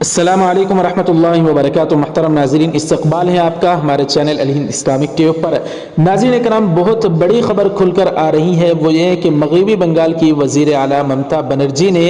अस्सलामु अलैकुम रहमतुल्लाहि व बरकातुहू। मुहतरम नाज़रीन, इस्तक़बाल है आपका हमारे चैनल अल हिंद इस्लामिक के ऊपर। नाज़रीन कराम, बहुत बड़ी खबर खुलकर आ रही है, वो ये है कि मगरबी बंगाल की वज़ीर आला ममता बनर्जी ने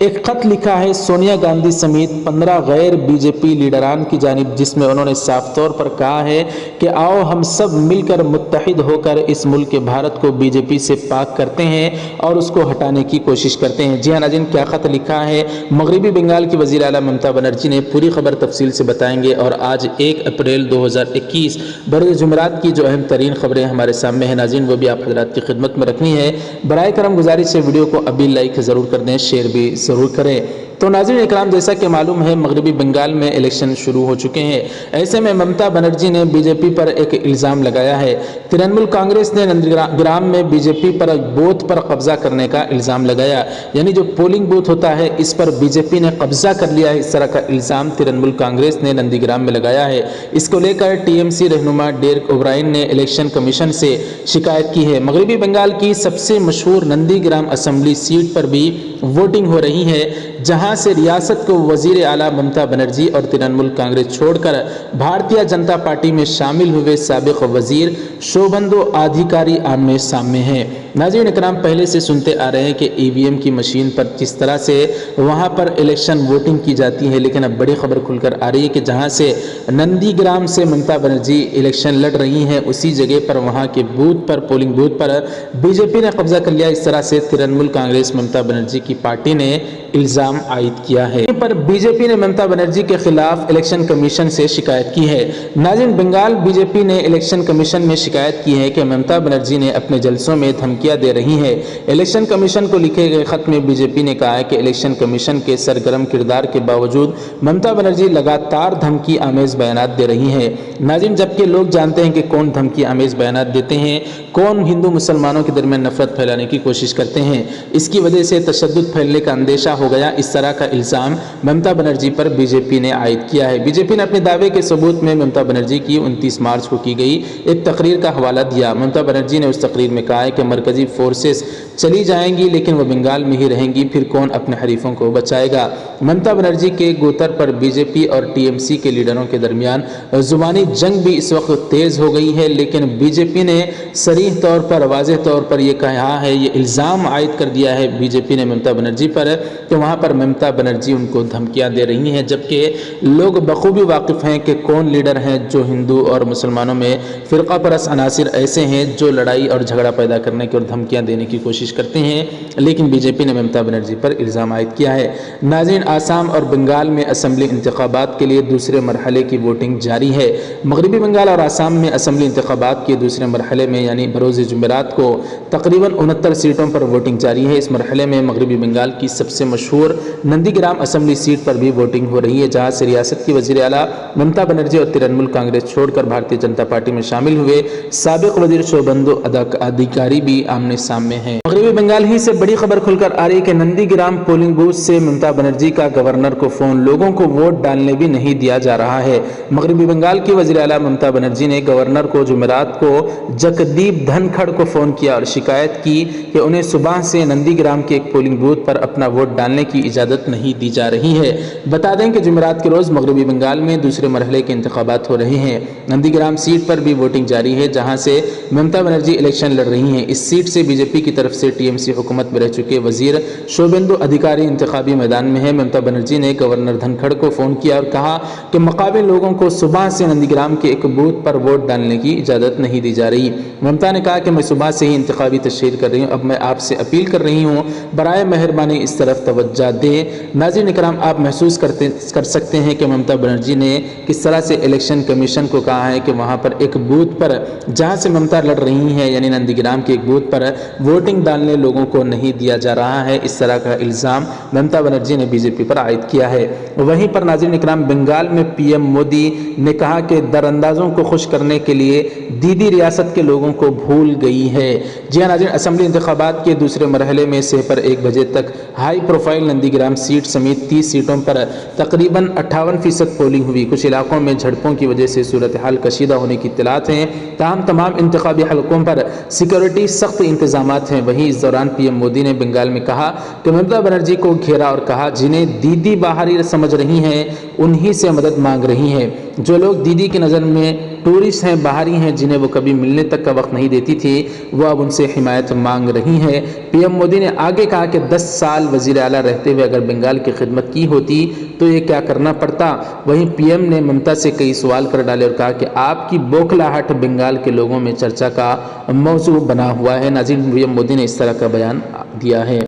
एक ख़त लिखा है सोनिया गांधी समेत 15 गैर बीजेपी लीडरान की जानिब, जिसमें उन्होंने साफ तौर पर कहा है कि आओ हम सब मिलकर मुत्तहिद होकर इस मुल्क के भारत को बीजेपी से पाक करते हैं और उसको हटाने की कोशिश करते हैं। जी हाँ नाज़रीन, क्या ख़त लिखा है मगरबी बंगाल की वज़ीर आला ममता बनर्जी ने, पूरी खबर तफसील से बताएंगे। और आज 1 अप्रैल 2021 बरोज़ जुमेरात की जो अहम तरीन खबरें हमारे सामने हैं नाज़रीन, वो भी आप हज़रात की खिदमत में रखनी है। बराए करम गुजारिश है वीडियो को अभी लाइक ज़रूर कर दें, शेयर भी ज़रूर करें। तो नाज़रीन इकराम, जैसा कि मालूम है मगरबी बंगाल में इलेक्शन शुरू हो चुके हैं। ऐसे में ममता बनर्जी ने बीजेपी पर एक इल्ज़ाम लगाया है। तृणमूल कांग्रेस ने नंदीग्राम में बीजेपी पर बूथ पर कब्जा करने का इल्ज़ाम लगाया, यानी जो पोलिंग बूथ होता है इस पर बीजेपी ने कब्जा कर लिया है, इस तरह का इल्ज़ाम तृणमूल कांग्रेस ने नंदीग्राम में लगाया है। इसको लेकर टीएमसी रहनुमा डेरेक ओब्रायन ने इलेक्शन कमीशन से शिकायत की है। मगरबी बंगाल की सबसे मशहूर नंदीग्राम असम्बली सीट पर भी वोटिंग हो रही है, जहां से रियासत को वजीर आला ममता बनर्जी और तृणमूल कांग्रेस छोड़कर भारतीय जनता पार्टी में शामिल हुए साबिक वजीर शोभेंदु अधिकारी आमने सामने हैं। नाज़रीन इकराम, पहले से सुनते आ रहे हैं कि ईवीएम की मशीन पर किस तरह से वहां पर इलेक्शन वोटिंग की जाती है, लेकिन अब बड़ी खबर खुलकर आ रही है कि जहां से नंदीग्राम से ममता बनर्जी इलेक्शन लड़ रही हैं, उसी जगह पर वहां के बूथ पर, पोलिंग बूथ पर बीजेपी ने कब्जा कर लिया। इस तरह से तृणमूल कांग्रेस ममता बनर्जी की पार्टी ने इल्ज़ाम आयद किया है। पर बीजेपी ने ममता बनर्जी के खिलाफ इलेक्शन कमीशन से शिकायत की है। नाज़रीन, बंगाल बीजेपी ने इलेक्शन कमीशन में शिकायत की है कि ममता बनर्जी ने अपने जलसों में धमकियां दे रही है। इलेक्शन कमीशन को लिखे गए खत में बीजेपी ने कहा है कि इलेक्शन कमीशन के सरगर्म किरदार के बावजूद ममता बनर्जी लगातार धमकी आमेज बयानात दे रही है। नाज़रीन, जबकि लोग जानते हैं कि कौन धमकी आमेज बयानात देते हैं, कौन हिंदू मुसलमानों के दरमियान नफरत फैलाने की कोशिश करते हैं, इसकी वजह से तशद्दुद फैलने का अंदेशा हो गया। इस तरह का इल्ज़ाम ममता बनर्जी पर बीजेपी ने आयद किया है। बीजेपी ने अपने दावे के सबूत में ममता बनर्जी की 29 मार्च को की गई एक तकरीर का हवाला दिया। ममता बनर्जी ने उस तकरीर में कहा है कि मरकजी फोर्सेस चली जाएंगी लेकिन वह बंगाल में ही रहेंगी, फिर कौन अपने हरीफों को बचाएगा। ममता बनर्जी के गोतर पर बीजेपी और टीएमसी के लीडरों के दरमियान जुबानी जंग भी इस वक्त तेज हो गई है, लेकिन बीजेपी ने सरीह तौर पर, वाज़ेह तौर पर यह कहा है, ये इल्ज़ाम आयद कर दिया है बीजेपी ने ममता बनर्जी पर कि वहाँ पर ममता बनर्जी उनको धमकियां दे रही हैं, जबकि लोग बखूबी वाकिफ़ हैं कि कौन लीडर हैं जो हिंदू और मुसलमानों में फ़िरका परस्त अनासिर ऐसे हैं जो लड़ाई और झगड़ा पैदा करने की और धमकियां देने की कोशिश करते हैं। लेकिन बीजेपी ने ममता बनर्जी पर इल्ज़ाम आयद किया है। नाज़रीन, आसाम और बंगाल में असम्बली इंतखाबात के लिए दूसरे मरहले की वोटिंग जारी है। मगरबी बंगाल और आसाम में असम्बली इंतखाबात के दूसरे मरहले में यानी बरोज़ जुमेरात को तकरीबन 69 सीटों पर वोटिंग जारी है। इस मरहले में मगरबी बंगाल की सबसे मशहूर नंदीग्राम असम्बली सीट पर भी वोटिंग हो रही है, जहां से रियासत की वज़ीर आला ममता बनर्जी और तृणमूल कांग्रेस छोड़कर भारतीय जनता पार्टी में शामिल हुए साबिक वज़ीर शोभेंदु अधिकारी भी आमने सामने हैं। मगरबी बंगाल ही से बड़ी खबर खुलकर आ रही है कि नंदीग्राम पोलिंग बूथ से ममता बनर्जी का गवर्नर को फोन, लोगों को वोट डालने भी नहीं दिया जा रहा है। मगरबी बंगाल की वज़ीर आला ममता बनर्जी ने गवर्नर को जुमेरात को जगदीप धनखड़ को फोन किया और शिकायत की कि उन्हें सुबह से नंदीग्राम के एक पोलिंग बूथ पर अपना वोट डालने की इजाज़त नहीं दी जा रही है। बता दें कि जुमेरात के रोज़ मगरबी बंगाल में दूसरे मरहले के इंतखाबात हो रहे हैं। नंदीग्राम सीट पर भी वोटिंग जारी है, जहां से ममता बनर्जी इलेक्शन लड़ रही हैं। इस सीट से बीजेपी की तरफ से टीएमसी हुकूमत में रह चुके वजीर शोभेंदु अधिकारी इंतखाबी मैदान में है। ममता बनर्जी ने गवर्नर धनखड़ को फ़ोन किया और कहा कि मकामी लोगों को सुबह से नंदीग्राम के एक बूथ पर वोट डालने की इजाज़त नहीं दी जा रही। ममता ने कहा कि मैं सुबह से ही इंतखाबी तशहीर कर रही हूँ, अब मैं आपसे अपील कर रही हूँ, बराए मेहरबानी इस तरफ तवज्जो दें। नाज़रीन इकराम, आप महसूस कर सकते हैं कि ममता बनर्जी ने किस तरह से इलेक्शन कमीशन को कहा है कि वहाँ पर एक बूथ पर जहाँ से ममता लड़ रही हैं यानी नंदीग्राम के एक बूथ पर वोटिंग डालने लोगों को नहीं दिया जा रहा है। इस तरह का इल्ज़ाम ममता बनर्जी ने बीजेपी पर आयद किया है। वहीं पर नाज़रीन इकराम, बंगाल में पीएम मोदी ने कहा कि दरअंदाजों को खुश करने के लिए दीदी रियासत के लोगों को भूल गई है। जी हाँ नाज़रीन, असम्बली इंतखाबात के दूसरे मरहले में से पर 1 बजे तक हाई प्रोफाइल नंदीग्राम सीट समेत 30 सीटों पर तकरीबन 58% पोलिंग हुई। कुछ इलाकों में झड़पों की वजह से सूरत हाल कशीदा होने की इत्तलात हैं, ताहम तमाम इंतखाबी हलकों पर सिक्योरिटी सख्त इंतजामात हैं। वहीं वहीं इस दौरान पीएम मोदी ने बंगाल में कहा कि ममता बनर्जी को घेरा और कहा, जिन्हें दीदी बाहरी समझ रही हैं उन्हीं से मदद मांग रही हैं। जो लोग दीदी की नज़र में टूरिस्ट हैं, बाहरी हैं, जिन्हें वो कभी मिलने तक का वक्त नहीं देती थी, वो अब उनसे हिमायत मांग रही हैं। पीएम मोदी ने आगे कहा कि 10 साल वज़ीर आला रहते हुए अगर बंगाल की खिदमत की होती तो ये क्या करना पड़ता। वहीं पीएम ने ममता से कई सवाल कर डाले और कहा कि आपकी बौखलाहट बंगाल के लोगों में चर्चा का मौजू बना हुआ है। नाज़रीन, पीएम मोदी ने इस तरह का बयान दिया है।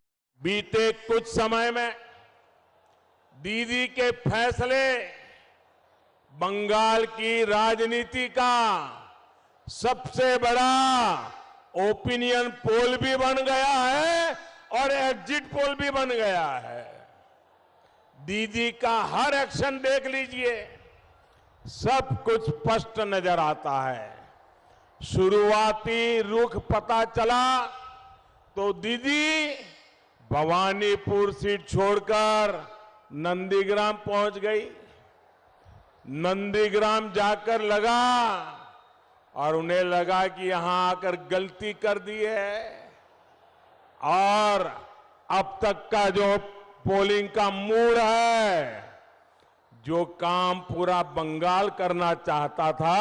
बीते कुछ समय में दीदी के फैसले बंगाल की राजनीति का सबसे बड़ा ओपिनियन पोल भी बन गया है और एग्जिट पोल भी बन गया है। दीदी का हर एक्शन देख लीजिए, सब कुछ स्पष्ट नजर आता है। शुरुआती रुख पता चला तो दीदी भवानीपुर सीट छोड़कर नंदीग्राम पहुंच गई। नंदीग्राम जाकर लगा और उन्हें लगा कि यहां आकर गलती कर दी है और अब तक का जो पोलिंग का मूड है, जो काम पूरा बंगाल करना चाहता था,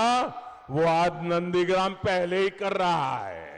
वो आज नंदीग्राम पहले ही कर रहा है।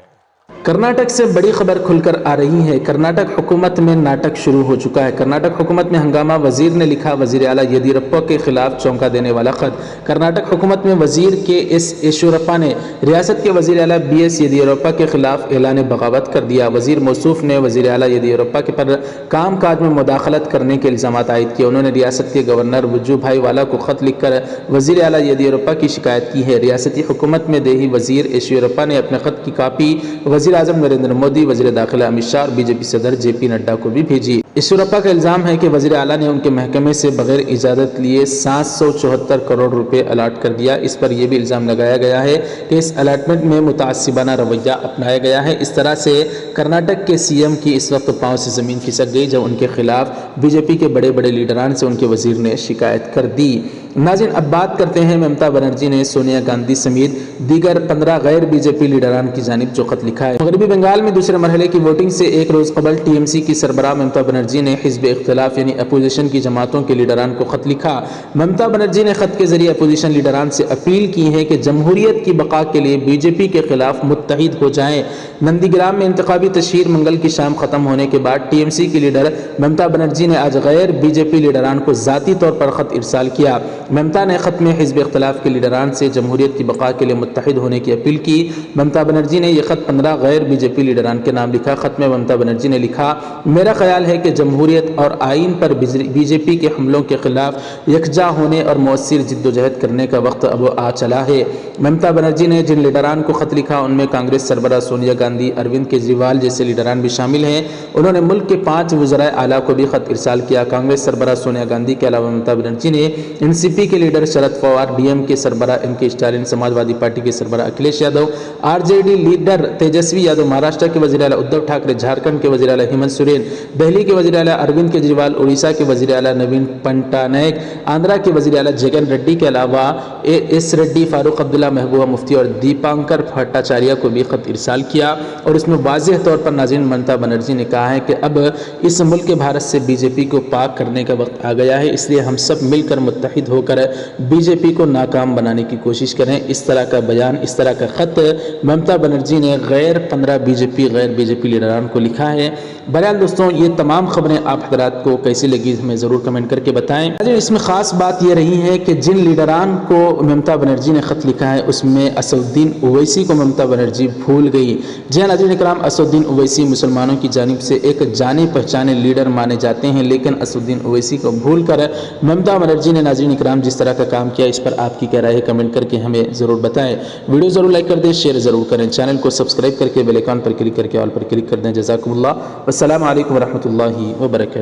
कर्नाटक से बड़ी खबर खुलकर आ रही है। कर्नाटक हुकूमत में नाटक शुरू हो चुका है। कर्नाटक हुकूमत में हंगामा, वजीर ने लिखा वजीर आला येदियुरप्पा के खिलाफ चौंका देने वाला खत। कर्नाटक हुकूमत में वजीर के एस येदियुरप्पा ने रियासत के वजीर आला BS येदियुरप्पा के खिलाफ ऐलान बगावत कर दिया। वजीर मौसूफ ने वजीर आला येदियुरप्पा के पर काम काज में मुदाखलत करने के इल्जाम आयद किए। उन्होंने रियासत के गवर्नर वजूभाई वाला को खत लिखकर वजीर आला येदियुरप्पा की शिकायत की है। रियासती हुकूमत में देही वजीर येदियुरप्पा ने अपने खत की कापी वजीर आजम नरेंद्र मोदी, वजीर दाखिला अमित शाह और बीजेपी सदर JP नड्डा को भी भेजी। येदियुरप्पा का इल्जाम है कि वजीर आला ने उनके महकमे से बगैर इजाजत लिए 774 करोड़ रुपए अलाट कर दिया। इस पर यह भी इल्जाम लगाया गया है कि इस अलाटमेंट में मुतासिबाना रवैया अपनाया गया है। इस तरह से कर्नाटक के CM की इस वक्त पांव से जमीन खिसक गई जब उनके खिलाफ बीजेपी के बड़े बड़े लीडरान से उनके वजीर ने शिकायत कर दी। नाज़रीन, अब बात करते हैं ममता बनर्जी ने सोनिया गांधी समेत दीगर 15 गैर बीजेपी लीडरान की जानिब जो खत लिखा है। मगरबी बंगाल में दूसरे मरहले की वोटिंग से एक रोज कबल TMC की सरबराह ममता बनर्जी ने हिज़्ब इख्तिलाफ यानी अपोजिशन की जमातों के लीडरान को खत लिखा। ममता बनर्जी ने खत के जरिए अपोजिशन लीडरान से अपील की है कि जमहूरियत की बका के लिए बीजेपी के खिलाफ मुत्तहिद हो जाएं। नंदीग्राम में इंतखाबी तशहीर मंगल की शाम खत्म होने के बाद TMC की लीडर ममता बनर्जी ने आज गैर बीजेपी लीडरान को जाती तौर पर खत इरसाल किया। ममता ने खत में हिज़्ब इख्तिलाफ के लीडरान से जमहूरियत की बका के लिए मुत्तहिद होने की अपील की। ममता बनर्जी ने यह खत 15 गैर बीजेपी लीडरान के नाम लिखा। खत में ममता बनर्जी ने लिखा, मेरा ख्याल है कि जमहूरियत और आइन पर बीजेपी के हमलों के खिलाफ यकजा होने और मौसर जिद्दोजहद करने का वक्त अब आ चला है। ममता बनर्जी ने जिन लीडरान को खत लिखा उनमें कांग्रेस सरबराह सोनिया गांधी, अरविंद केजरीवाल जैसे लीडरान भी शामिल हैं। उन्होंने मुल्क के 5 वज़राए आला को भी खत इरसाल किया। कांग्रेस सरबराह सोनिया गांधी के अलावा ममता बनर्जी ने NCP के लीडर शरद पवार, DM के सरबराह MK स्टालिन, समाजवादी पार्टी के सरबराह अखिलेश यादव, RJD लीडर तेजस्वी यादव, महाराष्ट्र के वज़ीर आला उद्धव ठाकरे, झारखंड के वज़ीर आला हेमंत सोरेन, दिल्ली के वज़ीर आला अरविंद केजरीवाल, उड़ीसा के वज़ीर आला नवीन पटनायक, आंध्रा के वज़ीर आला जगन रेड्डी के अलावा S रेड्डी, फारूक अब्दुल्ला, महबूबा मुफ्ती और दीपांकर भट्टाचार्य को भी खत इरसाल किया। और इसमें वाज़ेह तौर पर नाज़रीन ममता बनर्जी ने कहा है कि अब इस मुल्क के भारत से बीजेपी को पाक करने का वक्त आ गया है, इसलिए हम सब मिलकर मुत्तहिद होकर बीजेपी को नाकाम बनाने की कोशिश करें। इस तरह का बयान, इस तरह का खत ममता बनर्जी ने गैर 15 गैर बीजेपी लीडरान को लिखा है। बहरहाल दोस्तों, ये तमाम खबरें आप हजरात को कैसी लगी हमें ज़रूर कमेंट करके बताएं। इसमें ख़ास बात यह रही है कि जिन लीडरान को ममता बनर्जी ने ख़त लिखा है उसमें असदुद्दीन ओवैसी को ममता बनर्जी भूल गई। जी हाँ नाज़रीन इकराम, असदुद्दीन ओवैसी मुसलमानों की जानिब से एक जाने पहचाने लीडर माने जाते हैं, लेकिन असदुद्दीन ओवैसी को भूल कर ममता बनर्जी ने नाज़रीन इकराम जिस तरह का काम किया, इस पर आपकी क्या राय है कमेंट करके हमें ज़रूर बताएं। वीडियो ज़रूर लाइक कर दें, शेयर ज़रूर करें, चैनल को सब्सक्राइब करके बेल आइकन पर क्लिक करके ऑल पर क्लिक कर दें। जज़ाकुमुल्लाह। अस्सलामु अलैकुम व रहमतुल्लाहि व बरकातहू।